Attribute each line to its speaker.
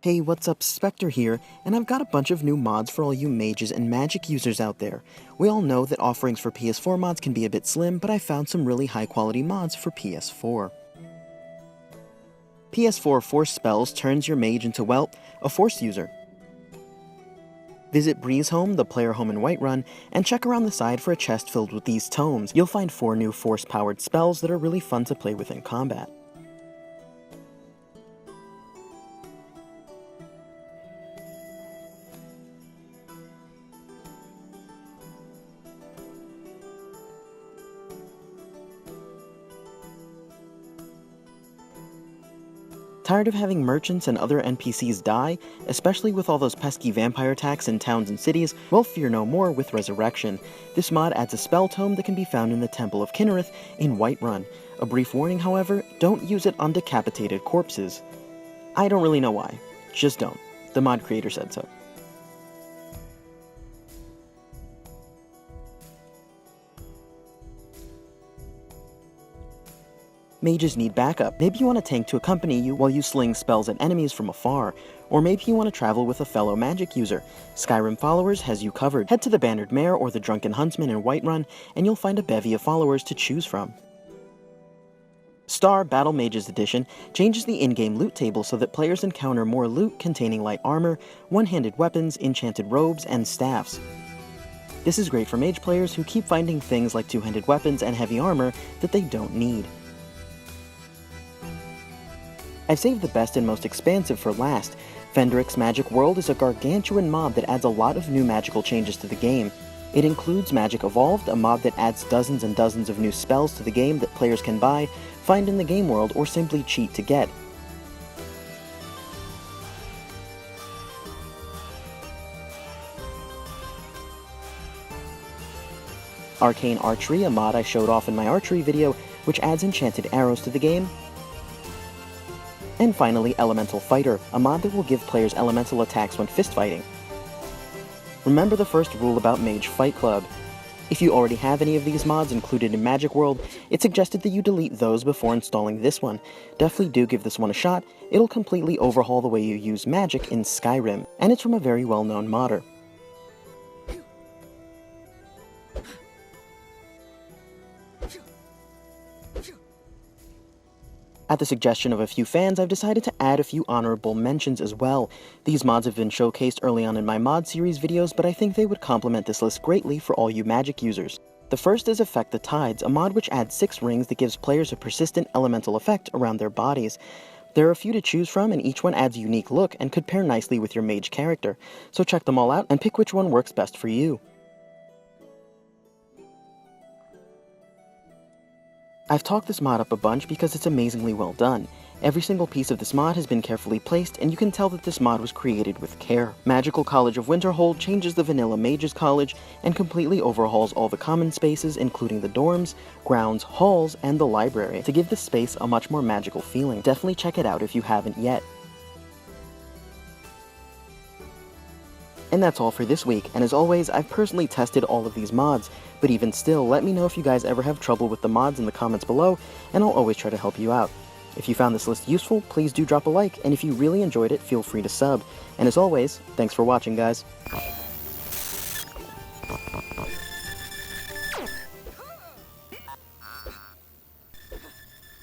Speaker 1: Hey, what's up, Spectre here, and I've got a bunch of new mods for all you mages and magic users out there. We all know that offerings for PS4 mods can be a bit slim, but I found some really high quality mods for PS4. PS4 Force Spells turns your mage into, well, a Force user. Visit Breeze Home, the player home in Whiterun, and check around the side for a chest filled with these tomes. You'll find 4 new Force-powered spells that are really fun to play with in combat. Tired of having merchants and other NPCs die, especially with all those pesky vampire attacks in towns and cities? Well, fear no more with Resurrection. This mod adds a spell tome that can be found in the Temple of Kinnereth in Whiterun. A brief warning, however, don't use it on decapitated corpses. I don't really know why. Just don't. The mod creator said so. Mages need backup. Maybe you want a tank to accompany you while you sling spells at enemies from afar, or maybe you want to travel with a fellow magic user. Skyrim Followers has you covered. Head to the Bannered Mare or the Drunken Huntsman in Whiterun, and you'll find a bevy of followers to choose from. Star Battle Mages Edition changes the in-game loot table so that players encounter more loot containing light armor, one-handed weapons, enchanted robes, and staffs. This is great for mage players who keep finding things like two-handed weapons and heavy armor that they don't need. I've saved the best and most expansive for last. Bendrix Magic World is a gargantuan mod that adds a lot of new magical changes to the game. It includes Magic Evolved, a mod that adds dozens and dozens of new spells to the game that players can buy, find in the game world, or simply cheat to get. Arcane Archery, a mod I showed off in my archery video, which adds enchanted arrows to the game. And finally, Elemental Fighter, a mod that will give players elemental attacks when fistfighting. Remember the first rule about Mage Fight Club. If you already have any of these mods included in Magic World, it's suggested that you delete those before installing this one. Definitely do give this one a shot. It'll completely overhaul the way you use magic in Skyrim, and it's from a very well-known modder. At the suggestion of a few fans, I've decided to add a few honorable mentions as well. These mods have been showcased early on in my mod series videos, but I think they would complement this list greatly for all you magic users. The first is Affect the Tides, a mod which adds 6 rings that gives players a persistent elemental effect around their bodies. There are a few to choose from, and each one adds a unique look and could pair nicely with your mage character, so check them all out and pick which one works best for you. I've talked this mod up a bunch because it's amazingly well done. Every single piece of this mod has been carefully placed, and you can tell that this mod was created with care. Magical College of Winterhold changes the vanilla Mages College and completely overhauls all the common spaces, including the dorms, grounds, halls, and the library, to give this space a much more magical feeling. Definitely check it out if you haven't yet. And that's all for this week, and as always, I've personally tested all of these mods, but even still, let me know if you guys ever have trouble with the mods in the comments below, and I'll always try to help you out. If you found this list useful, please do drop a like, and if you really enjoyed it, feel free to sub. And as always, thanks for watching, guys.